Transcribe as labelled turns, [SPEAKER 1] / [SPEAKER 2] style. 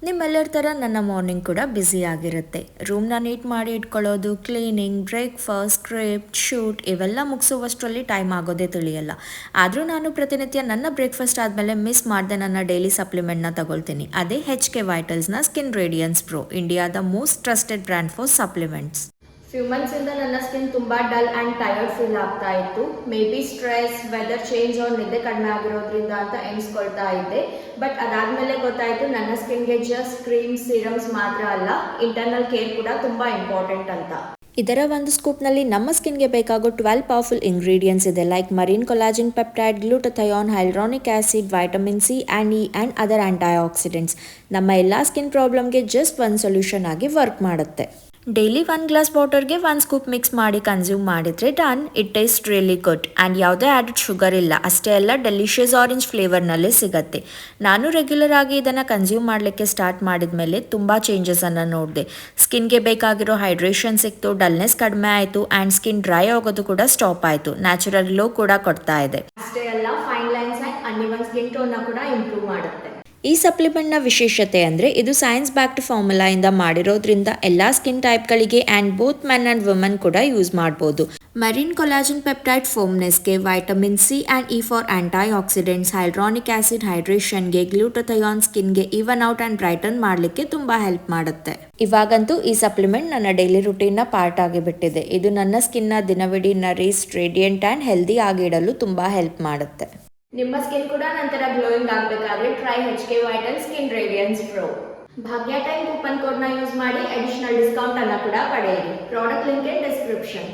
[SPEAKER 1] ನಿಮ್ಮೆಲ್ಲರ ಥರ ನನ್ನ ಮಾರ್ನಿಂಗ್ ಕೂಡ ಬ್ಯುಸಿ ಆಗಿರುತ್ತೆ. ರೂಮ್ನ ನೀಟ್ ಮಾಡಿ ಇಟ್ಕೊಳ್ಳೋದು, ಕ್ಲೀನಿಂಗ್, ಬ್ರೇಕ್ಫಾಸ್ಟ್, ಸ್ಕ್ರಿಪ್ಟ್, ಶೂಟ್ ಇವೆಲ್ಲ ಮುಗಿಸುವಷ್ಟರಲ್ಲಿ ಟೈಮ್ ಆಗೋದೇ ತಿಳಿಯಲ್ಲ. ಆದರೂ ನಾನು ಪ್ರತಿನಿತ್ಯ ನನ್ನ ಬ್ರೇಕ್ಫಾಸ್ಟ್ ಆದಮೇಲೆ ಮಿಸ್ ಮಾಡದೆ ನನ್ನ ಡೈಲಿ ಸಪ್ಲಿಮೆಂಟ್ನ ತಗೊಳ್ತೀನಿ. ಅದೇ HK ವೈಟಲ್ಸ್ನ ಸ್ಕಿನ್ ರೇಡಿಯನ್ಸ್ ಪ್ರೋ, ಇಂಡಿಯಾದ most trusted brand for supplements.
[SPEAKER 2] Few ಮಂತ್ಸಿಂದ ನನ್ನ ಸ್ಕಿನ್ ತುಂಬ ಡಲ್ ಆ್ಯಂಡ್ ಟಯರ್ಡ್ ಫೀಲ್ ಆಗ್ತಾ ಇತ್ತು. Maybe stress, weather change ಅವ್ರು ನಿದ್ದೆ ಕಡಿಮೆ ಆಗಿರೋದ್ರಿಂದ ಅಂತ ಎಣಿಸ್ಕೊಳ್ತಾ ಇದ್ದೆ. ಬಟ್ ಅದಾದಮೇಲೆ ಗೊತ್ತಾಯಿತು ನನ್ನ ಸ್ಕಿನ್ಗೆ ಜಸ್ಟ್ ಕ್ರೀಮ್, ಸಿರಮ್ಸ್ ಮಾತ್ರ ಅಲ್ಲ, ಇಂಟರ್ನಲ್ ಕೇರ್ ಕೂಡ ತುಂಬ ಇಂಪಾರ್ಟೆಂಟ್ ಅಂತ.
[SPEAKER 1] ಇದರ ಒಂದು ಸ್ಕೂಪ್ನಲ್ಲಿ ನಮ್ಮ ಸ್ಕಿನ್ಗೆ ಬೇಕಾಗೋ 12 ಪವರ್ಫುಲ್ ಇಂಗ್ರೀಡಿಯೆಂಟ್ಸ್ ಇದೆ. Like marine collagen peptide, glutathione, hyaluronic acid, vitamin C and E and other antioxidants ನಮ್ಮ ಎಲ್ಲ ಸ್ಕಿನ್ ಪ್ರಾಬ್ಲಮ್ಗೆ ಜಸ್ಟ್ ಒಂದು ಸೊಲ್ಯೂಷನ್ ಆಗಿ ವರ್ಕ್ ಮಾಡುತ್ತೆ. ಡೈಲಿ 1 ಗ್ಲಾಸ್ ವಾಟರ್ಗೆ 1 ಸ್ಕೂಪ್ ಮಿಕ್ಸ್ ಮಾಡಿ ಕನ್ಸ್ಯೂಮ್ ಮಾಡಿದರೆ done. It taste really good and ಯಾವುದೇ ಆ್ಯಡೆಡ್ ಶುಗರ್ ಇಲ್ಲ. ಅಷ್ಟೇ ಅಲ್ಲ, ಡೆಲಿಷಿಯಸ್ ಆರೆಂಜ್ ಫ್ಲೇವರ್ನಲ್ಲೇ ಸಿಗುತ್ತೆ. ನಾನು ರೆಗ್ಯುಲರ್ ಆಗಿ ಇದನ್ನು ಕನ್ಸ್ಯೂಮ್ ಮಾಡಲಿಕ್ಕೆ ಸ್ಟಾರ್ಟ್ ಮಾಡಿದ ಮೇಲೆ ತುಂಬ ಚೇಂಜಸನ್ನು ನೋಡಿದೆ. ಸ್ಕಿನ್ಗೆ ಬೇಕಾಗಿರೋ ಹೈಡ್ರೇಷನ್ ಸಿಕ್ತು, ಡಲ್ನೆಸ್ ಕಡಿಮೆ ಆಯಿತು ಆ್ಯಂಡ್ ಸ್ಕಿನ್ ಡ್ರೈ ಆಗೋದು ಕೂಡ ಸ್ಟಾಪ್ ಆಯಿತು. ನ್ಯಾಚುರಲ್ ಗ್ಲೋ ಕೂಡ ಕೊಡ್ತಾ ಇದೆ.
[SPEAKER 2] ಅಷ್ಟೇ ಅಲ್ಲ, fine lines and uneven skin ಟೋನ್ನ ಕೂಡ ಇಂಪ್ರೂವ್ ಮಾಡುತ್ತೆ.
[SPEAKER 1] ಈ ಸಪ್ಲಿಮೆಂಟ್ನ ವಿಶೇಷತೆ ಅಂದರೆ ಇದು ಸೈನ್ಸ್ ಬ್ಯಾಕ್ಡ್ ಫಾರ್ಮುಲಾಯಿಂದ ಮಾಡಿರೋದ್ರಿಂದ ಎಲ್ಲ ಸ್ಕಿನ್ ಟೈಪ್ಗಳಿಗೆ and both men and women ಕೂಡ ಯೂಸ್ ಮಾಡ್ಬೋದು. ಮರೀನ್ ಕೊಲಾಜಿನ್ ಪೆಪ್ಟೈಡ್ ಫೋಮ್ನೆಸ್ಗೆ, vitamin C and E for antioxidants, hyaluronic acid ಹೈಡ್ರೇಷನ್ಗೆ, ಗ್ಲೂಟಥಯಾನ್ ಸ್ಕಿನ್ಗೆ ಈವನ್ ಔಟ್ ಆ್ಯಂಡ್ ಬ್ರೈಟನ್ ಮಾಡಲಿಕ್ಕೆ ತುಂಬ ಹೆಲ್ಪ್ ಮಾಡುತ್ತೆ. ಇವಾಗಂತೂ ಈ ಸಪ್ಲಿಮೆಂಟ್ ನನ್ನ ಡೈಲಿ ರುಟೀನ್ನ ಪಾರ್ಟ್ ಆಗಿಬಿಟ್ಟಿದೆ. ಇದು ನನ್ನ ಸ್ಕಿನ್ನ ದಿನವಿಡೀ ನರಿಸ್ಟ್, ರೇಡಿಯಂಟ್ ಆ್ಯಂಡ್ ಹೆಲ್ದಿ ಆಗಿಡಲು ತುಂಬ ಹೆಲ್ಪ್ ಮಾಡುತ್ತೆ.
[SPEAKER 2] ನಿಮ್ಮ ಸ್ಕಿನ್ ಕೂಡ ನಂತರ ಗ್ಲೋಯಿಂಗ್ ಆಗಬೇಕಾದ್ರೆ try HK vital skin radiance pro. ಭಾಗ್ಯ ಟೈಮ್ ಕೂಪನ್ ಕೋಡ್ನ ಯೂಸ್ ಮಾಡಿ ಅಡಿಷನಲ್ ಡಿಸ್ಕೌಂಟ್ ಅನ್ನು ಕೂಡ ಪಡೆಯಿರಿ. ಪ್ರಾಡಕ್ಟ್ ಲಿಂಕ್ ಇನ್ ಡಿಸ್ಕ್ರಿಪ್ಷನ್.